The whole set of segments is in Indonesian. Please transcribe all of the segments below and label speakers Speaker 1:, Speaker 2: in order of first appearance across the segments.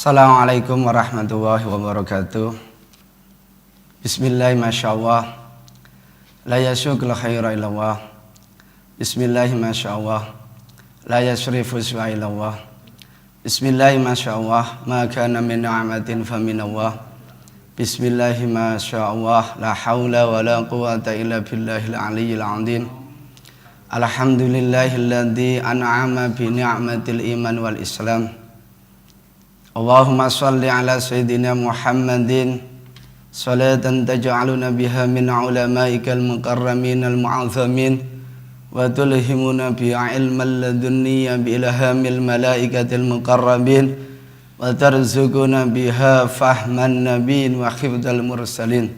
Speaker 1: Assalamualaikum warahmatullahi wabarakatuh. Bismillah, masyaallah. La yasukul khaira illallah. Bismillah, masyaallah. La yasrifu su'a illallah. Bismillah, masyaallah. Ma kana min ni'matin fa minallah. Bismillah, masyaallah. La haula wa la quwata illa billahil aliyyil azim. Alhamdulillahilladzi an'ama bi ni'matil iman wal islam. Allahumma salli ala sayyidina Muhammadin salatan taj'aluna biha min ulama'ikal mukarramin al-mu'azzamin wa tulhimuna biha ilmal ladunniya bi ilhamil malaikatil mukarrabin wa tarzukuna biha fahman nabiyyin wa khifdal mursalin.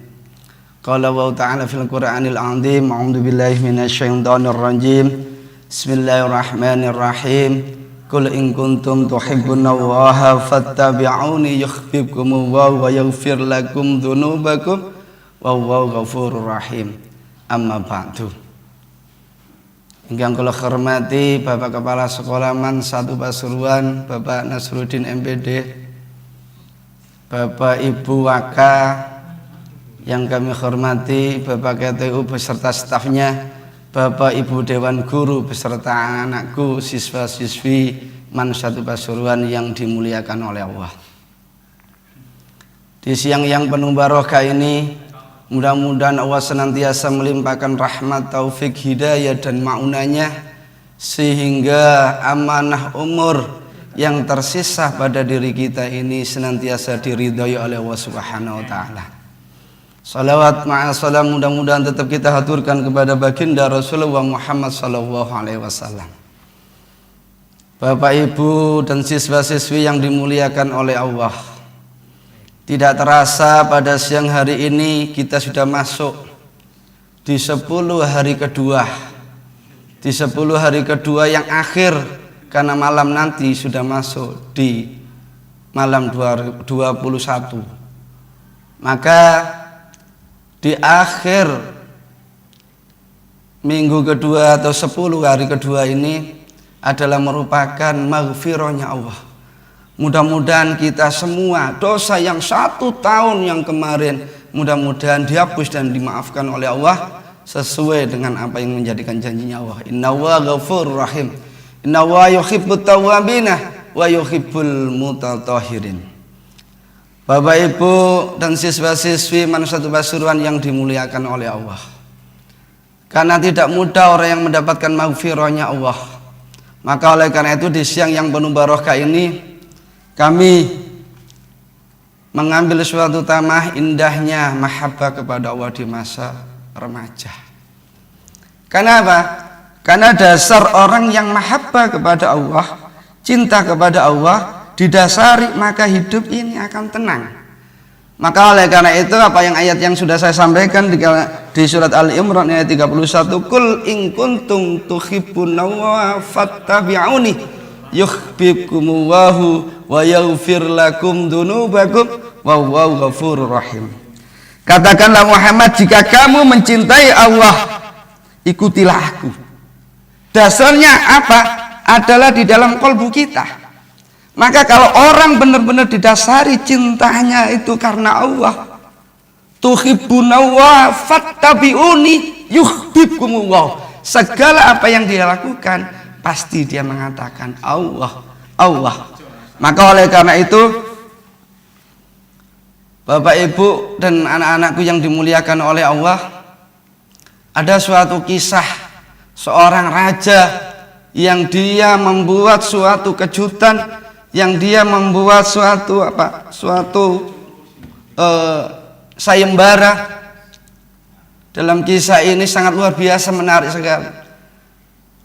Speaker 1: Qala wa ta'ala fil Qur'anil 'azim, a'udzu billahi minasyaitonir rajim. Bismillahirrahmanirrahim. Qul in kuntum tuhibbunallaha fattabi'uni yuhibbukumullahu wa yaghfir lakum dzunubakum wallahu ghafurur rahim. Amma ba'du. Ingkang kula hormati Bapak Kepala Sekolah Man 1 Pasuruan, Bapak Nasruddin MPD, Bapak Ibu Waka yang kami hormati, Bapak KTU beserta stafnya, Bapak Ibu Dewan Guru beserta anakku siswa-siswi Man 1 Pasuruan yang dimuliakan oleh Allah. Di siang yang penuh barokah ini, mudah-mudahan Allah senantiasa melimpahkan rahmat, taufik, hidayah dan maunanya, sehingga amanah umur yang tersisa pada diri kita ini senantiasa diridhoi oleh Allah Subhanahu wa ta'ala. Salawat ma'asalam mudah-mudahan tetap kita haturkan kepada baginda Rasulullah Muhammad sallallahu alaihi wasallam. Bapak Ibu dan siswa-siswi yang dimuliakan oleh Allah, tidak terasa pada siang hari ini kita sudah masuk di 10 hari kedua. Di 10 hari kedua yang akhir, karena malam nanti sudah masuk di malam 21. Maka di akhir minggu kedua atau 10 hari kedua ini adalah merupakan maghfirahnya Allah. Mudah-mudahan kita semua dosa yang 1 tahun yang kemarin mudah-mudahan dihapus dan dimaafkan oleh Allah sesuai dengan apa yang menjadikan janjinya Allah. Innallaha ghafurur rahim. Innallaha yuhibbut tawwabina wa yuhibbul mutatahhirin. Bapak Ibu dan siswa-siswi Man 1 Pasuruan yang dimuliakan oleh Allah, karena tidak mudah orang yang mendapatkan maghfirahnya Allah, maka oleh karena itu di siang yang penuh barokah ini kami mengambil suatu tamah indahnya mahabbah kepada Allah di masa remaja. Karena apa? Karena dasar orang yang mahabbah kepada Allah, cinta kepada Allah didasari, maka hidup ini akan tenang. Maka oleh karena itu apa yang ayat yang sudah saya sampaikan di surat Al-Imran ayat 31, Qul in kuntum tuhibbunallaha fattabi'uni yuhibbukumullahu wa yaghfir lakum dzunubakum wallahu ghafurur rahim. Katakanlah Muhammad, jika kamu mencintai Allah, ikutilah aku. Dasarnya apa? Adalah di dalam kalbu kita. Maka kalau orang benar-benar didasari cintanya itu karena Allah, tuhibbunallah fattabi'uni yuhibbukumullah, segala apa yang dia lakukan pasti dia mengatakan Allah, Allah. Maka oleh karena itu Bapak Ibu dan anak-anakku yang dimuliakan oleh Allah, ada suatu kisah seorang raja yang dia membuat suatu kejutan, yang dia membuat suatu sayembara. Dalam kisah ini sangat luar biasa, menarik sekali.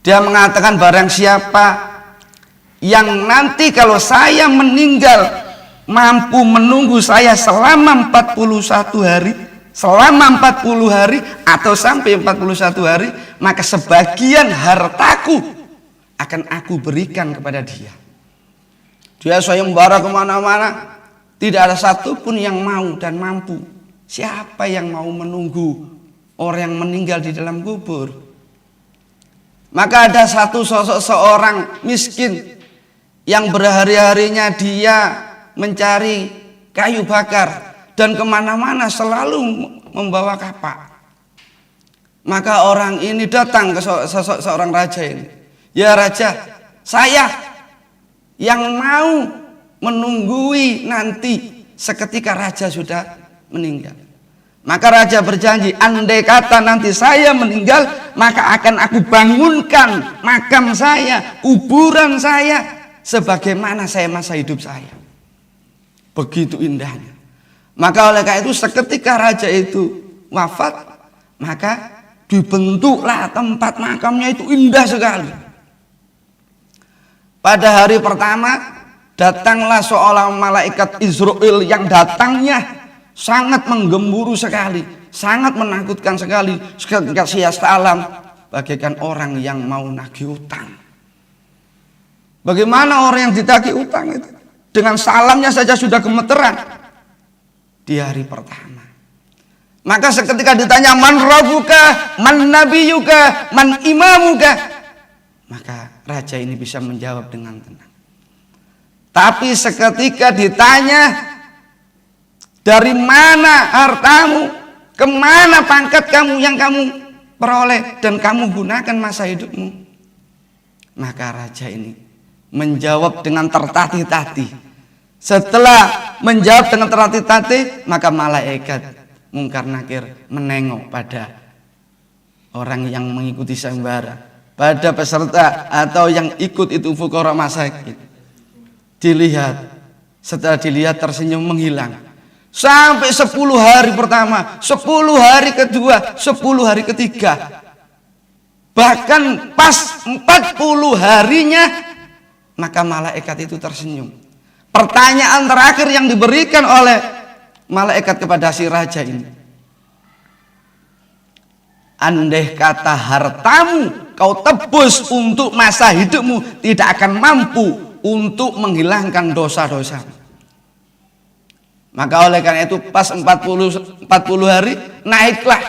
Speaker 1: Dia mengatakan, barang siapa yang nanti kalau saya meninggal mampu menunggu saya selama 41 hari, selama 40 hari atau sampai 41 hari, maka sebagian hartaku akan aku berikan kepada dia. Dia sayembara kemana-mana, tidak ada satupun yang mau dan mampu. Siapa yang mau menunggu orang yang meninggal di dalam kubur? Maka ada satu sosok seorang miskin yang berhari-harinya dia mencari kayu bakar dan kemana-mana selalu membawa kapak. Maka orang ini datang ke sosok seorang raja ini. Ya raja, saya yang mau menunggui nanti seketika raja sudah meninggal. Maka raja berjanji, andai kata nanti saya meninggal, maka akan aku bangunkan makam saya, kuburan saya, sebagaimana saya masa hidup saya. Begitu indahnya. Maka oleh karena itu seketika raja itu wafat, maka dibentuklah tempat makamnya itu indah sekali. Pada hari pertama datanglah seorang malaikat Israel yang datangnya sangat menggemburu sekali, sangat menakutkan sekali. Kasih salam bagaikan orang yang mau nagih utang. Bagaimana orang yang ditagih utang itu? Dengan salamnya saja sudah gemeteran di hari pertama. Maka seketika ditanya, man rabbuka, man nabiyuka, man imamuka, maka raja ini bisa menjawab dengan tenang. Tapi seketika ditanya, dari mana hartamu, kemana pangkat kamu yang kamu peroleh dan kamu gunakan masa hidupmu, maka raja ini menjawab dengan tertatih-tatih. Setelah menjawab dengan tertatih-tatih, maka malaikat Mungkar Nakir menengok pada orang yang mengikuti sayembara, pada peserta atau yang ikut itu fuqara masakin. Dilihat, setelah dilihat tersenyum menghilang. Sampai 10 hari pertama, 10 hari kedua, 10 hari ketiga. Bahkan pas 40 harinya, maka malaikat itu tersenyum. Pertanyaan terakhir yang diberikan oleh malaikat kepada si raja ini, andai kata hartamu kau tebus untuk masa hidupmu, tidak akan mampu untuk menghilangkan dosa-dosa. Maka oleh karena itu pas 40 hari naiklah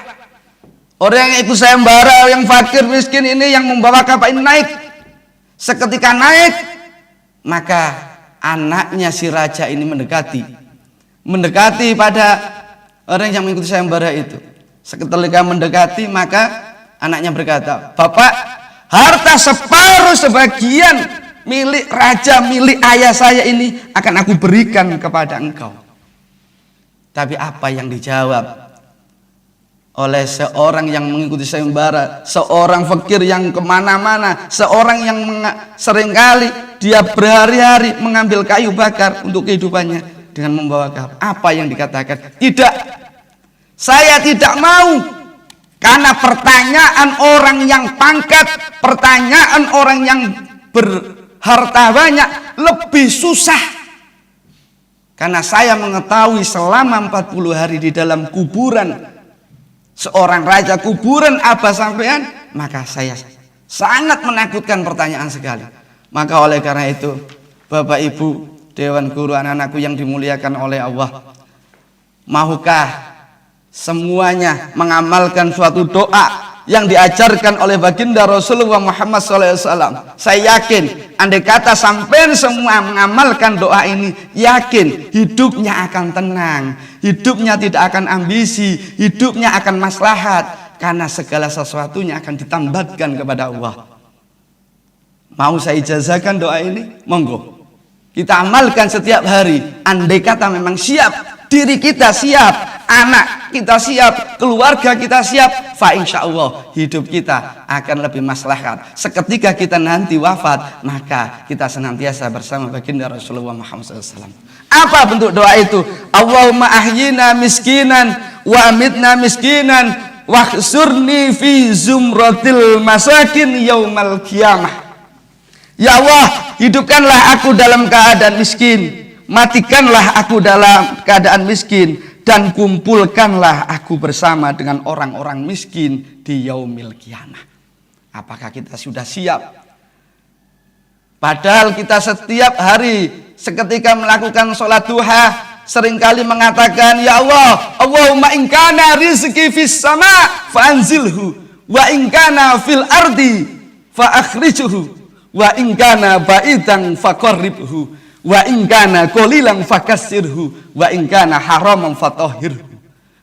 Speaker 1: orang yang ikut sayembara, yang fakir miskin ini, yang membawa kapak ini naik. Seketika naik, maka anaknya si raja ini mendekati pada orang yang mengikuti sayembara itu. Seketika mendekati, maka anaknya berkata, Bapak, harta separuh sebagian milik raja, milik ayah saya ini akan aku berikan kepada engkau. Tapi apa yang dijawab oleh seorang yang mengikuti sayembara, seorang fakir yang kemana-mana, seorang yang seringkali dia berhari-hari mengambil kayu bakar untuk kehidupannya dengan membawa kapak. Apa yang dikatakan? Tidak, saya tidak mau. Karena pertanyaan orang yang pangkat, pertanyaan orang yang berharta banyak lebih susah. Karena saya mengetahui selama 40 hari di dalam kuburan seorang raja, kuburan abah sampean, maka saya sangat menakutkan pertanyaan sekali. Maka oleh karena itu, Bapak Ibu Dewan Guru, anak-anakku yang dimuliakan oleh Allah, mahukah semuanya mengamalkan suatu doa yang diajarkan oleh baginda Rasulullah Muhammad SAW? Saya yakin, andai kata sampai semua mengamalkan doa ini, yakin hidupnya akan tenang, hidupnya tidak akan ambisi, hidupnya akan maslahat, karena segala sesuatunya akan ditambatkan kepada Allah. Mau saya ijazahkan doa ini? Monggo, kita amalkan setiap hari. Andai kata memang siap, diri kita siap, anak kita siap, keluarga kita siap, fa insyaallah hidup kita akan lebih maslahat. Seketika kita nanti wafat, maka kita senantiasa bersama baginda Rasulullah Muhammad SAW. Apa bentuk doa itu? Allahumma ahyina miskinan wa amitna miskinan wahsurni fi zumratil masakin yaumal qiyamah. Ya Allah, hidupkanlah aku dalam keadaan miskin, matikanlah aku dalam keadaan miskin, dan kumpulkanlah aku bersama dengan orang-orang miskin di yaumil qiyamah. Apakah kita sudah siap? Padahal kita setiap hari seketika melakukan sholat duha seringkali mengatakan, ya Allah, Allahumma in kana rizqi fis sama fa'anzilhu wa in kana fil ardi fa akhrijhu wa in kana ba'idan faqarribhu wa in kana qalilan fakassirhu wa in kana haraman fatahhirhu.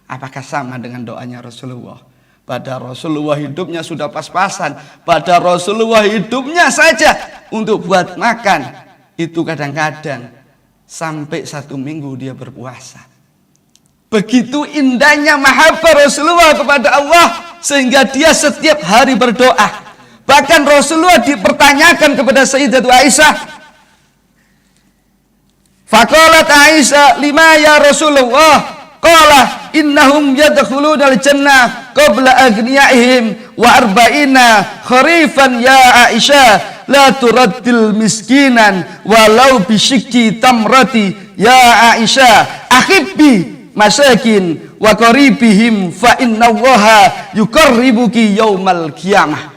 Speaker 1: Apakah sama dengan doanya Rasulullah? Pada Rasulullah hidupnya sudah pas-pasan. Pada Rasulullah hidupnya saja untuk buat makan itu kadang-kadang sampai 1 minggu dia berpuasa. Begitu indahnya mahabbah Rasulullah kepada Allah sehingga dia setiap hari berdoa. Bahkan Rasulullah dipertanyakan kepada Sayyidatul Aisyah. Faqalat Aisyah, lima ya Rasulullah? Qala innahum yadkhuluna al-jannah qabla aghniyaihim wa arba'ina kharifan ya Aisyah la turaddil miskinan walau bisyikki tamrati ya Aisyah akhibbi masakin wa qaribihim fa innallaha yuqarribuki yaumal qiyamah.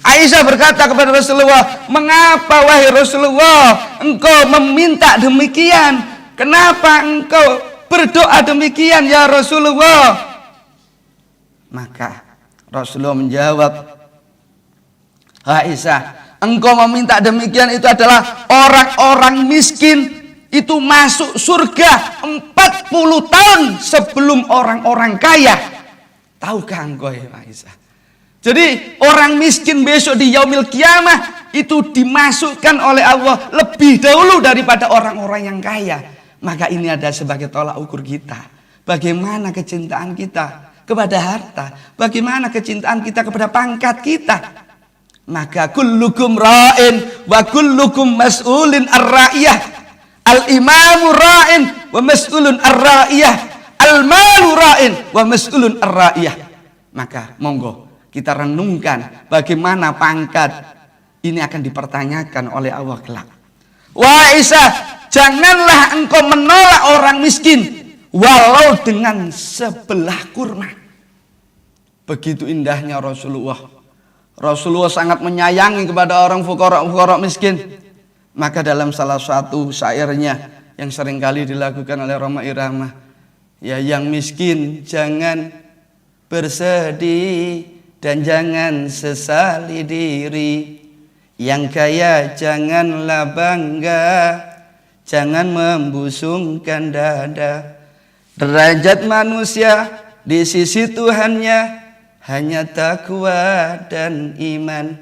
Speaker 1: Aisyah berkata kepada Rasulullah, mengapa wahai Rasulullah engkau meminta demikian? Kenapa engkau berdoa demikian ya Rasulullah? Maka Rasulullah menjawab, Aisyah, engkau meminta demikian itu adalah orang-orang miskin itu masuk surga 40 tahun sebelum orang-orang kaya. Tahukah engkau ya Aisyah? Jadi orang miskin besok di yaumil kiamah itu dimasukkan oleh Allah lebih dahulu daripada orang-orang yang kaya. Maka ini ada sebagai tolak ukur kita. Bagaimana kecintaan kita kepada harta. Bagaimana kecintaan kita kepada pangkat kita. Maka kullukum ra'in wa kullukum mas'ulin ar-ra'iyah. Al-imamu ra'in wa mas'ulun ar-ra'iyah. Al-malu ra'in wa mas'ulun ar-ra'iyah. Maka monggo kita renungkan bagaimana pangkat ini akan dipertanyakan oleh Allah kelak. Wah Aisyah, janganlah engkau menolak orang miskin walau dengan sebelah kurma. Begitu indahnya Rasulullah. Rasulullah sangat menyayangi kepada orang fuqara miskin. Maka dalam salah satu syairnya yang seringkali dilakukan oleh Roma Irama, ya yang miskin jangan bersedih dan jangan sesali diri. Yang kaya janganlah bangga, jangan membusungkan dada. Derajat manusia di sisi Tuhannya hanya takwa dan iman.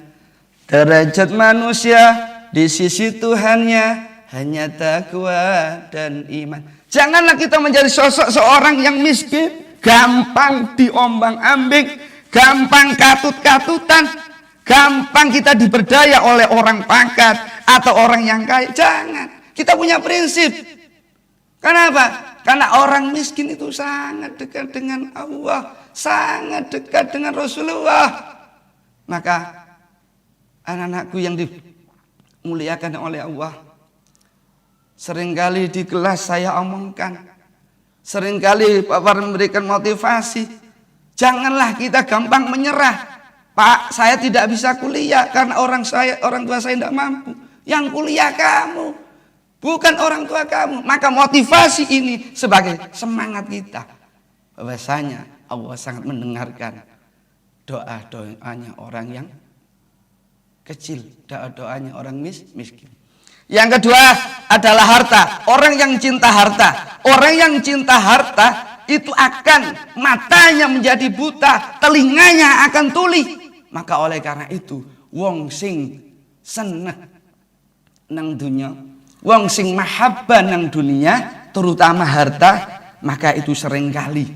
Speaker 1: Derajat manusia di sisi Tuhannya hanya takwa dan iman. Janganlah kita menjadi sosok seorang yang miskin, gampang diombang-ambing, gampang katut-katutan, gampang kita diberdaya oleh orang pangkat atau orang yang kaya. Jangan. Kita punya prinsip. Kenapa? Karena orang miskin itu sangat dekat dengan Allah, sangat dekat dengan Rasulullah. Maka anak-anakku yang dimuliakan oleh Allah, seringkali di kelas saya omongkan, seringkali Bapak memberikan motivasi. Janganlah kita gampang menyerah. Pak, saya tidak bisa kuliah karena orang tua saya tidak mampu. Yang kuliah kamu, bukan orang tua kamu. Maka motivasi ini sebagai semangat kita. Bahwasanya Allah sangat mendengarkan doa-doanya orang yang kecil, doa-doanya orang miskin. Yang kedua adalah harta. Orang yang cinta harta, orang yang cinta harta itu akan matanya menjadi buta, telinganya akan tuli. Maka oleh karena itu, wong sing seneng nang dunia, wong sing mahabbah nang dunia, terutama harta, maka itu seringkali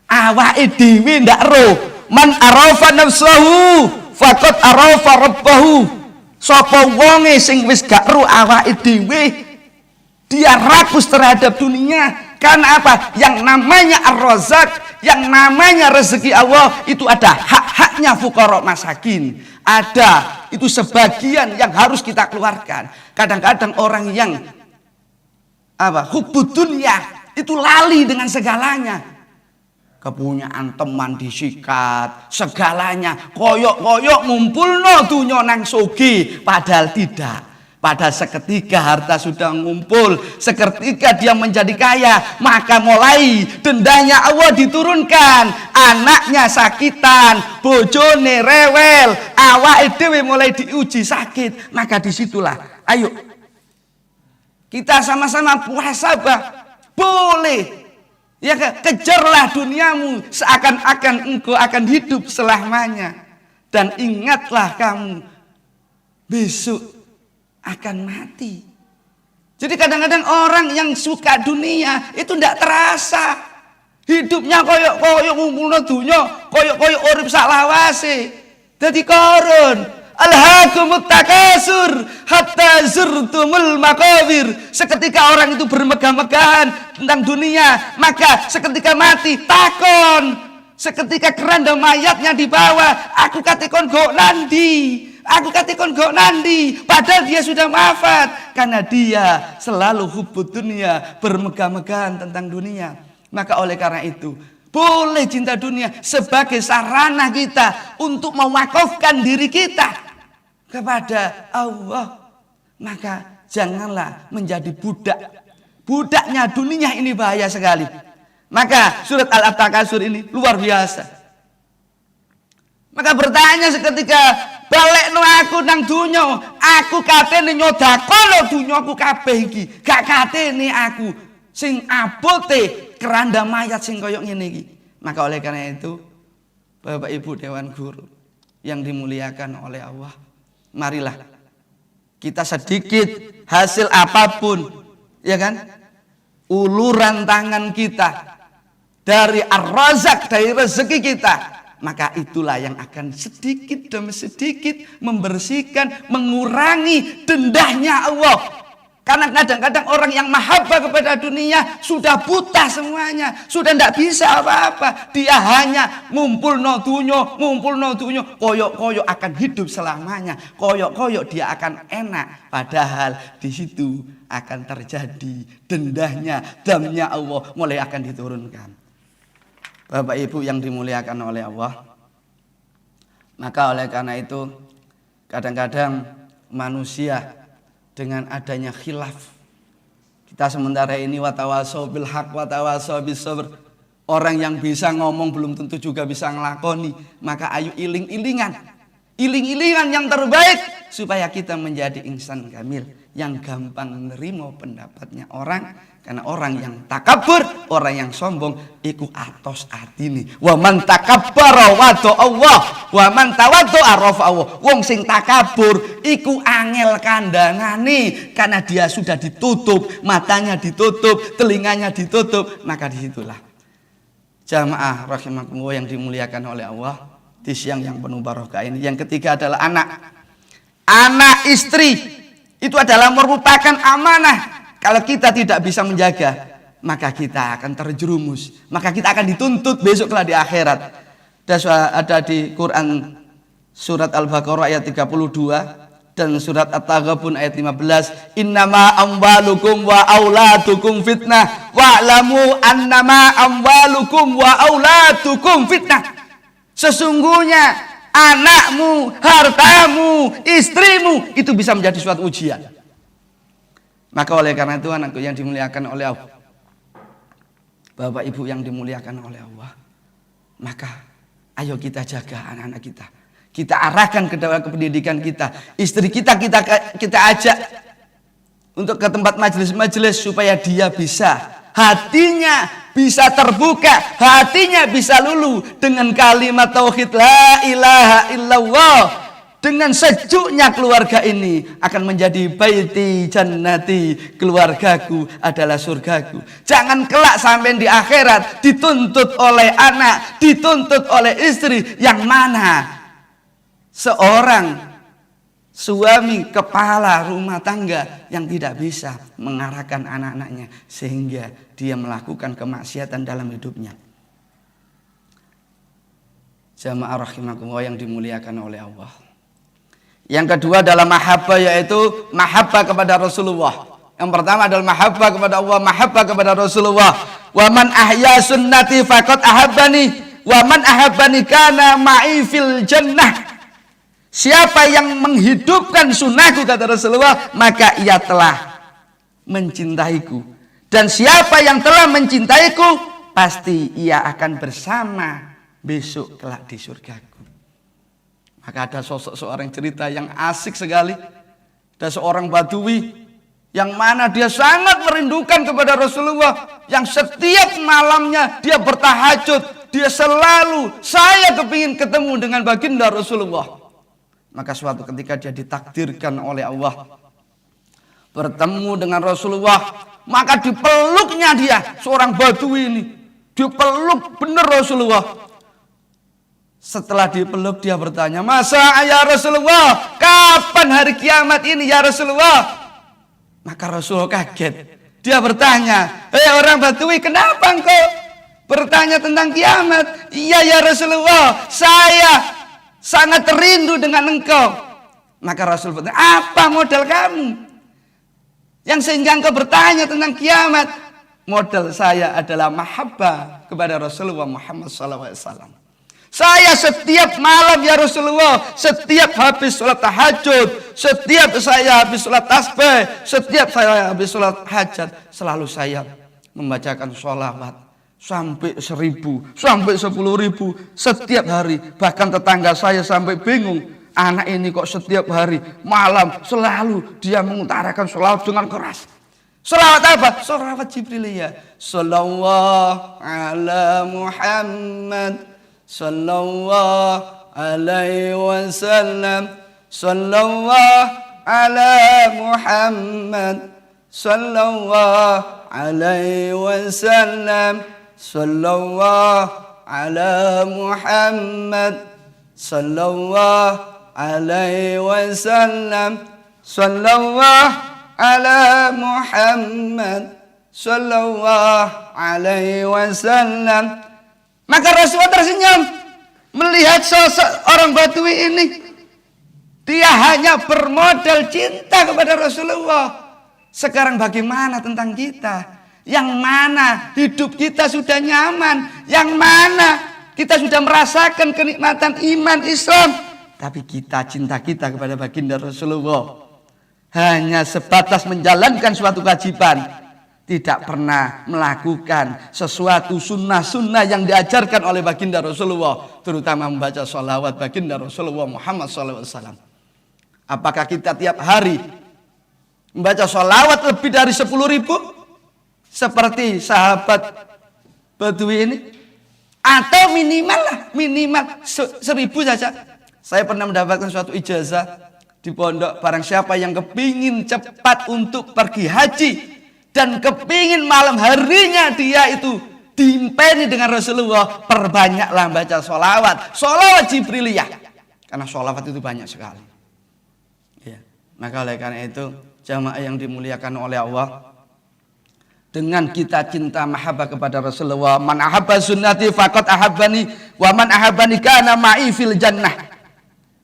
Speaker 1: awake dhewe ndak ro. Man arafa nafsahu faqad arafa rabbahu. Sapa wonge sing wis gak ro awake dhewe, dia rakus terhadap dunia. Karena apa? Yang namanya ar-razak, yang namanya rezeki Allah itu ada hak-haknya fuqara masakin. Ada itu sebagian yang harus kita keluarkan. Kadang-kadang orang yang hubbud dunya itu lali dengan segalanya. Kepunyaan teman disikat, segalanya koyok-koyok ngumpulno dunya nang sugih, padahal tidak. Pada seketika harta sudah ngumpul, seketika dia menjadi kaya, maka mulai dendanya Allah diturunkan. Anaknya sakitan, bojone rewel, awake dhewe mulai diuji sakit. Maka disitulah, ayo kita sama-sama puasa boleh. Ya, kejarlah duniamu seakan-akan engkau akan hidup selamanya. Dan ingatlah kamu besok akan mati. Jadi kadang-kadang orang yang suka dunia itu tidak terasa. Hidupnya koyok-koyok ngumpulno dunya, koyok-koyok urip sak lawase. Dadi koron. Alhaakumut takasur hatta zurtumul maqabir. Seketika orang itu bermegah-megahan tentang dunia, maka seketika mati takon. Seketika keranda mayatnya dibawa, aku katekon go nandi. Aku katekon go nandi. Padahal dia sudah wafat karena dia selalu hubbud dunia, bermegah-megahan tentang dunia. Maka oleh karena itu boleh cinta dunia sebagai sarana kita untuk mewakafkan diri kita kepada Allah. Maka janganlah menjadi budak. Budaknya dunia ini bahaya sekali. Maka surat Al-Takasur ini luar biasa. Maka bertanya seketika, balekno aku nang dunya, aku katene nyodakono dunya aku kabeh iki. Gak katene aku sing abote keranda mayat sing koyok ngene iki. Maka oleh karena itu, Bapak Ibu Dewan Guru yang dimuliakan oleh Allah, marilah kita sedikit hasil apapun, ya kan, uluran tangan kita dari ar-razak, dari rezeki kita, maka itulah yang akan sedikit demi sedikit membersihkan, mengurangi dendahnya Allah. Karena kadang-kadang orang yang mahabbah kepada dunia sudah buta semuanya, sudah tidak bisa apa-apa. Dia hanya ngumpul no dunyo, koyok-koyok akan hidup selamanya, koyok-koyok dia akan enak. Padahal di situ akan terjadi dendahnya, damnya Allah mulai akan diturunkan. Bapak Ibu yang dimuliakan oleh Allah, maka oleh karena itu kadang-kadang manusia dengan adanya khilaf, kita sementara ini watawasau bil haq watawasau bis sabr, orang yang bisa ngomong belum tentu juga bisa ngelakoni. Maka ayo iling-ilingan yang terbaik supaya kita menjadi insan kamil yang gampang menerima pendapatnya orang. Karena orang yang takabur, orang yang sombong iku atos atini. Wa man takabbara wado Allah, wa man tawaddo arafa Allah. Wong sing takabur iku angel kandangane karena dia sudah ditutup, matanya ditutup, telinganya ditutup. Maka disitulah jamaah rahimakumullah yang dimuliakan oleh Allah di siang yang penuh barokah ini. Yang ketiga adalah anak istri itu adalah merupakan amanah. Kalau kita tidak bisa menjaga, maka kita akan terjerumus, maka kita akan dituntut besok kelak di akhirat. Dan ada di Quran surat Al-Baqarah ayat 32 dan surat At-Taghabun ayat 15, innama amwalukum wa auladukum fitnah wa'lamu annama amwalukum wa auladukum fitnah. Sesungguhnya anakmu, hartamu, istrimu itu bisa menjadi suatu ujian. Maka oleh karena itu anakku yang dimuliakan oleh Allah, Bapak Ibu yang dimuliakan oleh Allah, maka ayo kita jaga anak-anak kita. Kita arahkan ke dalam pendidikan kita. Istri kita ajak untuk ke tempat majelis-majelis supaya dia bisa, hatinya bisa terbuka, hatinya bisa luluh dengan kalimat tauhid la ilaha illallah. Dengan sejuknya keluarga ini akan menjadi baiti jannati, keluargaku adalah surgaku. Jangan kelak sampai di akhirat dituntut oleh anak, dituntut oleh istri, yang mana seorang suami kepala rumah tangga yang tidak bisa mengarahkan anak-anaknya sehingga dia melakukan kemaksiatan dalam hidupnya. Jamaah rahimakumullah yang dimuliakan oleh Allah. Yang kedua adalah mahabbah, yaitu mahabbah kepada Rasulullah. Yang pertama adalah mahabbah kepada Allah, mahabbah kepada Rasulullah. Wa man ahya sunnati faqad ahabbani wa man ahabbani kana ma'i fil jannah. Siapa yang menghidupkan sunnahku, kata Rasulullah, maka ia telah mencintaiku. Dan siapa yang telah mencintaiku, pasti ia akan bersama besok kelak di surgaku. Maka ada sosok seorang cerita yang asik sekali. Ada seorang badui yang mana dia sangat merindukan kepada Rasulullah, yang setiap malamnya dia bertahajud. Dia selalu, saya kepingin ketemu dengan baginda Rasulullah. Maka suatu ketika dia ditakdirkan oleh Allah bertemu dengan Rasulullah, maka dipeluknya dia, seorang badui ini, dipeluk benar Rasulullah. Setelah dipeluk dia bertanya, "Masa ya Rasulullah, kapan hari kiamat ini ya Rasulullah?" Maka Rasulullah kaget. Dia bertanya, "Hei orang badui, kenapa engkau bertanya tentang kiamat?" "Iya ya Rasulullah, saya sangat rindu dengan engkau." Maka Rasul bertanya, "Apa modal kamu yang sehingga engkau bertanya tentang kiamat?" "Modal saya adalah mahabbah kepada Rasulullah Muhammad SAW. Saya setiap malam ya Rasulullah, setiap habis sholat tahajud, setiap saya habis sholat tasbih, setiap saya habis sholat hajat, selalu saya membacakan sholawat sampai 1000, sampai 10.000 setiap hari. Bahkan tetangga saya sampai bingung, anak ini kok setiap hari malam selalu dia mengutarakan sholawat dengan keras. Sholawat apa? Sholawat Jibriliyah. Sallallahu ala Muhammad, sallallahu alaihi wasallam, sallallahu ala Muhammad, sallallahu alaihi wasallam, sallallahu ala Muhammad, sallallahu alaihi wasallam, sallallahu ala Muhammad, sallallahu alaihi wasallam. Maka Rasulullah tersenyum melihat sosok orang badui ini. Dia hanya bermodal cinta kepada Rasulullah. Sekarang bagaimana tentang kita? Yang mana hidup kita sudah nyaman, yang mana kita sudah merasakan kenikmatan iman Islam, tapi cinta kita kepada baginda Rasulullah hanya sebatas menjalankan suatu kewajiban, tidak pernah melakukan sesuatu sunnah-sunnah yang diajarkan oleh baginda Rasulullah, terutama membaca sholawat baginda Rasulullah Muhammad SAW. Apakah kita tiap hari membaca sholawat lebih dari 10.000 seperti sahabat badui ini? Atau minimal 1.000 saja. Saya pernah mendapatkan suatu ijazah di pondok, barang siapa yang kepingin cepat untuk pergi haji dan kepingin malam harinya dia itu diimpeni dengan Rasulullah, perbanyaklah baca sholawat, sholawat Jibriliyah, karena sholawat itu banyak sekali ya. Maka oleh karena itu jamaah yang dimuliakan oleh Allah, dengan kita cinta mahabbah kepada Rasulullah, man ahabba sunnati faqad ahabbani wa man ahabbani kana ma'i fil jannah.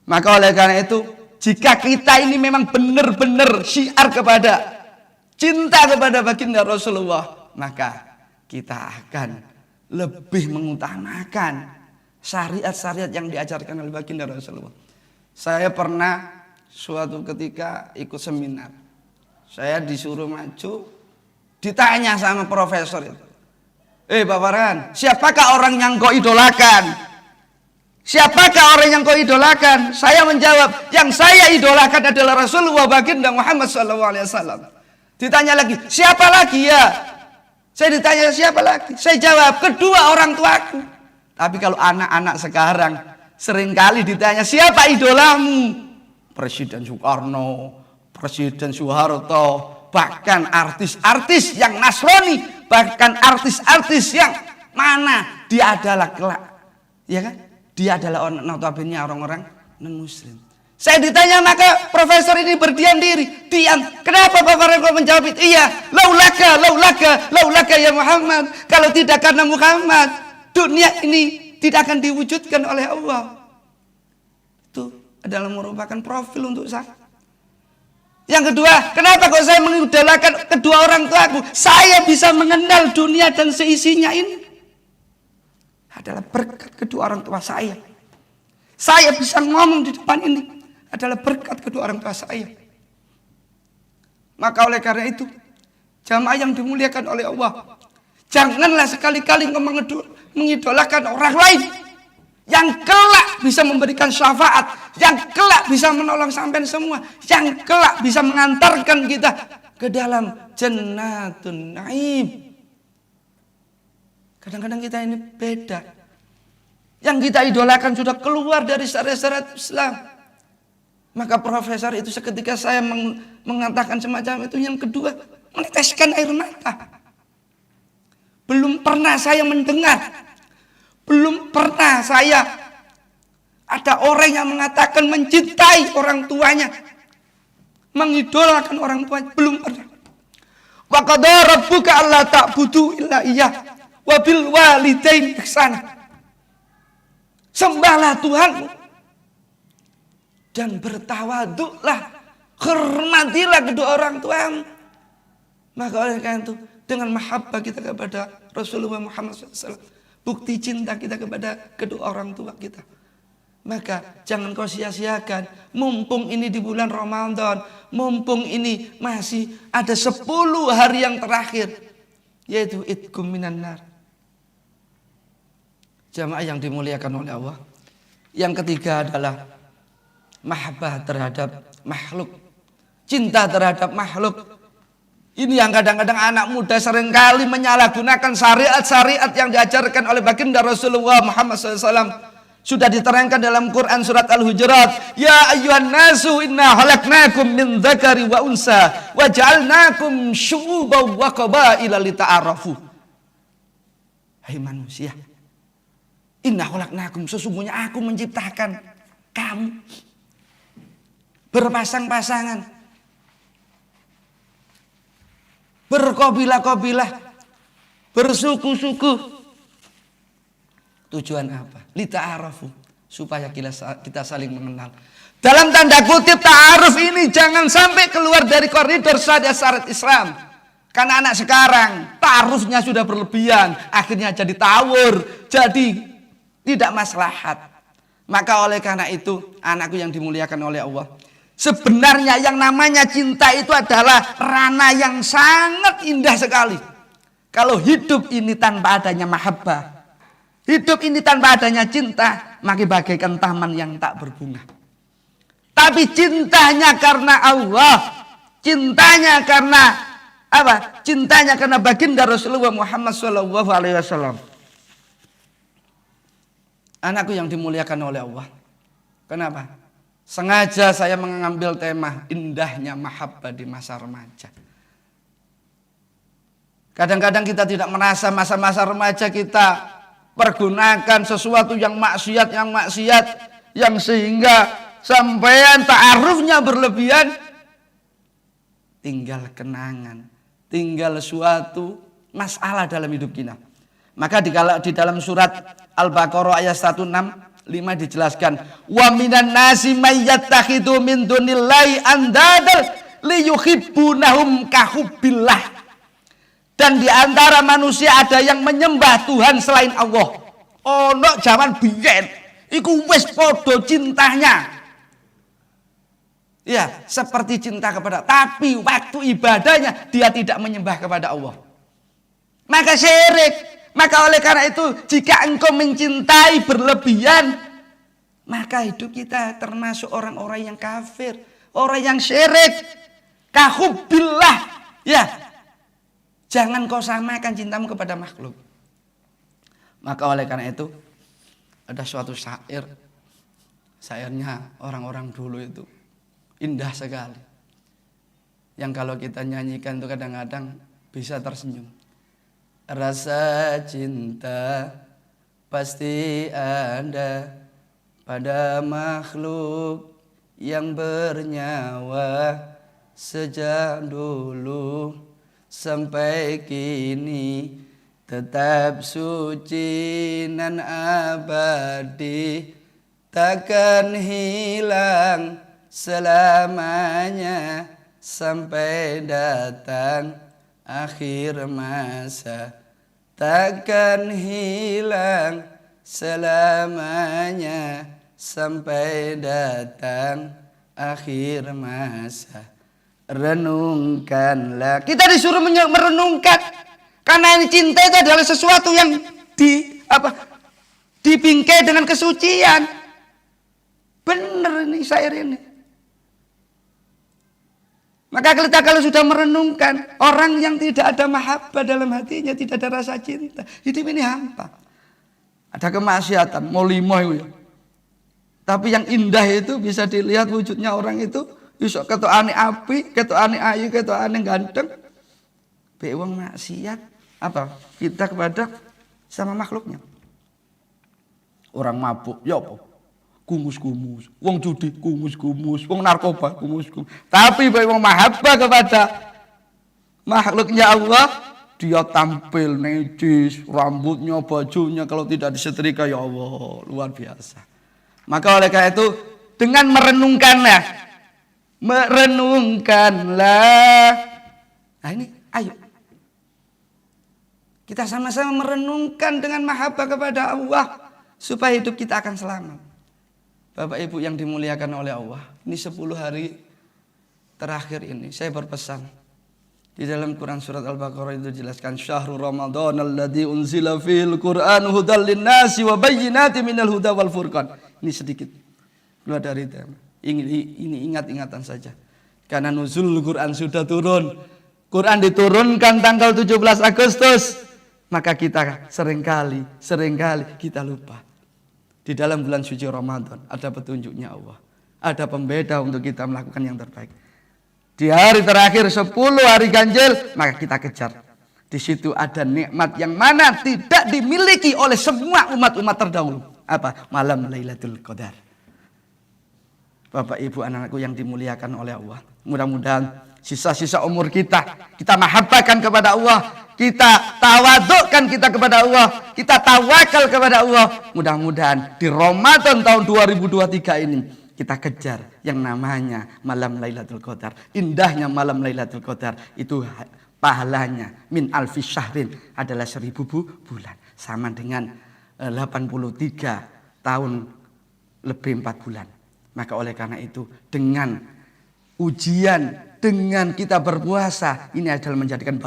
Speaker 1: Maka oleh karena itu, jika kita ini memang benar-benar syiar kepada cinta kepada baginda Rasulullah, maka kita akan lebih mengutamakan syariat-syariat yang diajarkan oleh baginda Rasulullah. Saya pernah suatu ketika ikut seminar. Saya disuruh maju, ditanya sama profesor itu, Pak Farhan, siapakah orang yang kau idolakan? Siapakah orang yang kau idolakan? Saya menjawab, yang saya idolakan adalah Rasulullah baginda Muhammad SAW. Ditanya lagi, siapa lagi ya? Saya ditanya siapa lagi? Saya jawab, kedua orang tuaku. Tapi kalau anak-anak sekarang seringkali ditanya, siapa idolamu? Presiden Soekarno, Presiden Soeharto, bahkan artis-artis yang Nasrani, bahkan artis-artis yang mana dia adalah kelak, ya kan? Dia adalah notabene orang-orang non-muslim. Saya ditanya, maka profesor ini berdiam diri, diam. Kenapa Bapak Reko menjawab itu? Iya, laulaka ya Muhammad. Kalau tidak karena Muhammad, dunia ini tidak akan diwujudkan oleh Allah. Itu adalah merupakan profil untuk saya. Yang kedua, kenapa kok saya mengidolakan kedua orang tuaku? Saya bisa mengenal dunia dan seisinya ini adalah berkat kedua orang tua saya. Saya bisa ngomong di depan ini. adalah berkat kedua orang tua saya. Maka oleh karena itu, jamaah yang dimuliakan oleh Allah, janganlah sekali-kali mengidolakan orang lain yang kelak bisa memberikan syafaat, yang kelak bisa menolong sampean semua, yang kelak bisa mengantarkan kita ke dalam jannatun naim. Kadang-kadang kita ini beda. Yang kita idolakan sudah keluar dari syariat Islam. Maka profesor itu seketika saya mengatakan semacam itu, yang kedua meneteskan air mata. Belum pernah saya mendengar, belum pernah saya ada orang yang mengatakan mencintai orang tuanya, mengidolakan orang tuanya, belum pernah. Wa qadara rabbuka alla ta'budu illa iyyah wa bil walidaini ihsana. Sembahlah Tuhanmu dan bertawaduklah, hormatilah kedua orang tuamu. Maka oleh karena itu, dengan mahabbah kita kepada Rasulullah Muhammad SAW, bukti cinta kita kepada kedua orang tua kita, maka jangan kau sia-siakan. Mumpung ini di bulan Ramadan, mumpung ini masih ada 10 hari yang terakhir, yaitu idkum minan nar. Jamaah yang dimuliakan oleh Allah, yang ketiga adalah mahabbah terhadap makhluk, cinta terhadap makhluk. Ini yang kadang-kadang anak muda seringkali menyalahgunakan syariat-syariat yang diajarkan oleh baginda Rasulullah Muhammad SAW. Sudah diterangkan dalam Quran surat Al-Hujurat, ya ayyuhan nasu inna khalaqnakum min dzakari wa unsa wa ja'alnakum syu'uban wa qabaila lita'arafu. Hai manusia, inna khalaqnakum, sesungguhnya aku menciptakan kamu berpasang-pasangan, berkobilah-kobilah, bersuku-suku. Tujuan apa? Lita'arafu, supaya kita saling mengenal. Dalam tanda kutip, ta'aruf ini jangan sampai keluar dari koridor syariat Islam. Karena anak sekarang ta'arufnya sudah berlebihan, akhirnya jadi tawur, jadi tidak maslahat. Maka oleh karena itu, anakku yang dimuliakan oleh Allah, sebenarnya yang namanya cinta itu adalah ranah yang sangat indah sekali. Kalau hidup ini tanpa adanya mahabbah, hidup ini tanpa adanya cinta, maka bagaikan taman yang tak berbunga. Tapi cintanya karena Allah, cintanya karena apa? Cintanya karena baginda Rasulullah Muhammad SAW. Anakku yang dimuliakan oleh Allah, kenapa? Sengaja saya mengambil tema indahnya mahabbah di masa remaja. Kadang-kadang kita tidak merasa masa-masa remaja kita pergunakan sesuatu yang maksiat, yang sehingga sampean ta'arufnya berlebihan. Tinggal kenangan, tinggal suatu masalah dalam hidup kita. Maka di dalam surat Al-Baqarah ayat 165 dijelaskan, wa minan nasi may yattakhidhu min dunillahi andadal liyuhibbunahum kahubbillah. Dan di antara manusia ada yang menyembah Tuhan selain Allah. Ono zaman biyen iku wis padha cintanya. Ya, seperti cinta kepada, tapi waktu ibadahnya dia tidak menyembah kepada Allah. Maka syirik. Maka oleh karena itu, jika engkau mencintai berlebihan, maka hidup kita termasuk orang-orang yang kafir, orang yang syirik. Kahubbillah. Ya, jangan kau samakan cintamu kepada makhluk. Maka oleh karena itu, ada suatu syair. Syairnya orang-orang dulu itu indah sekali. Yang kalau kita nyanyikan itu kadang-kadang bisa tersenyum. Rasa cinta pasti ada pada makhluk yang bernyawa sejak dulu sampai kini, tetap suci nan abadi, takkan hilang selamanya sampai datang akhir masa, takkan hilang selamanya sampai datang akhir masa. Renungkanlah. Kita disuruh merenungkan. Karena ini cinta itu adalah sesuatu yang dibingkai dengan kesucian. Benar ini syair ini. Maka kita kalau sudah merenungkan, orang yang tidak ada mahabbah dalam hatinya, tidak ada rasa cinta, hidup ini hampa. Ada kemaksiatan, mau lima itu ya. Tapi yang indah itu bisa dilihat wujudnya orang itu. Yusuk ketokane api, ketokane ayu, ketokane ganteng. Be wong maksiat apa? Kita kepada sama makhluknya. Orang mabuk, ya apa? Kumus-kumus. Wong judi, kumus-kumus. Wong narkoba, kumus-kumus. Tapi be wong mahabbah kepada makhluknya Allah, dia tampil nejis, rambutnya, bajunya kalau tidak disetrika, ya Allah, luar biasa. Maka oleh karena itu dengan merenungkanlah. Nah ini ayo kita sama-sama merenungkan dengan mahabbah kepada Allah supaya hidup kita akan selamat. Bapak Ibu yang dimuliakan oleh Allah, ini 10 hari terakhir ini saya berpesan di dalam Quran surat Al-Baqarah itu dijelaskan syahrul Ramadan alladzi unzila fil Qur'an hudal linnasi wa bayyinatin minal huda wal furqan. Ini sedikit keluar dari tema. Ini ingat-ingatan saja. Karena nuzul Quran sudah turun. Quran diturunkan tanggal 17 Agustus. Maka kita seringkali kita lupa. Di dalam bulan suci Ramadan ada petunjuknya Allah. Ada pembeda untuk kita melakukan yang terbaik. Di hari terakhir 10 hari ganjil, maka kita kejar. Di situ ada nikmat yang mana tidak dimiliki oleh semua umat-umat terdahulu. Apa? Malam Lailatul Qadar. Bapak Ibu anak-anakku yang dimuliakan oleh Allah. Mudah-mudahan sisa-sisa umur kita mahabbahkan kepada Allah. Kita tawadukkan kita kepada Allah. Kita tawakal kepada Allah. Mudah-mudahan di Ramadan tahun 2023 ini kita kejar yang namanya malam Lailatul Qadar. Indahnya malam Lailatul Qadar itu pahalanya min alfi syahrin adalah 1000 bulan. Sama dengan 83 tahun lebih 4 bulan. Maka oleh karena itu dengan ujian, dengan kita berpuasa, ini adalah menjadikan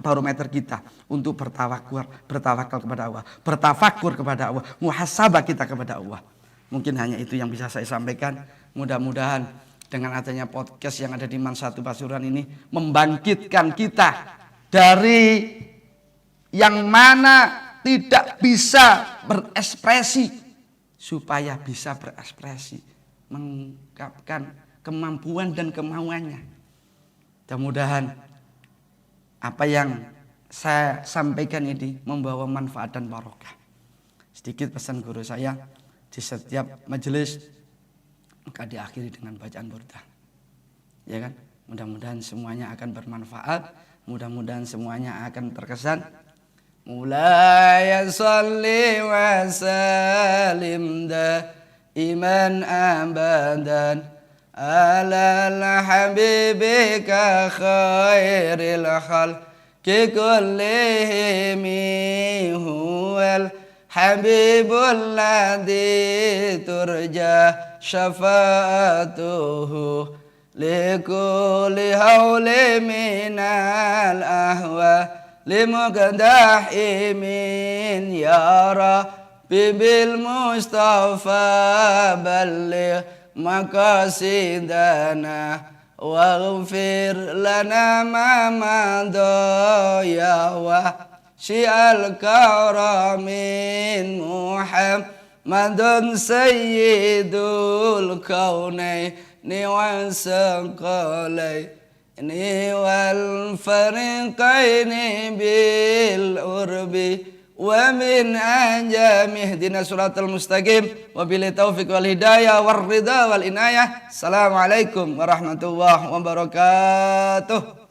Speaker 1: barometer kita untuk bertawakal kepada Allah, bertafakur kepada Allah, muhasabah kita kepada Allah. Mungkin hanya itu yang bisa saya sampaikan. Mudah-mudahan dengan adanya podcast yang ada di Man 1 Pasuruan ini membangkitkan kita dari yang mana tidak bisa berekspresi supaya bisa berekspresi, mengungkapkan kemampuan dan kemauannya. Mudah-mudahan apa yang saya sampaikan ini membawa manfaat dan barokah. Sedikit pesan guru saya di setiap majelis, maka diakhiri dengan bacaan burdah. Ya kan? Mudah-mudahan semuanya akan bermanfaat, mudah-mudahan semuanya akan terkesan. Mulai sholli wa salim iman abadan alal habibika khairil khalqi kullihim huwal habibul ladzi turja syafa'atuhu likulli hawli minal ahwa limuqdahimin ya Bibil Mustafa balligh maqasidana waghfir lana ma madha ya wahsyal karamin Muhammadun sayyidul kaunaini wasaqalaini wal fariqaini bil urbi wa min anjami ihdina suratal mustaqim wa bil taufiq wal hidayah war ridha wal inayah. Assalamualaikum warahmatullahi wabarakatuh.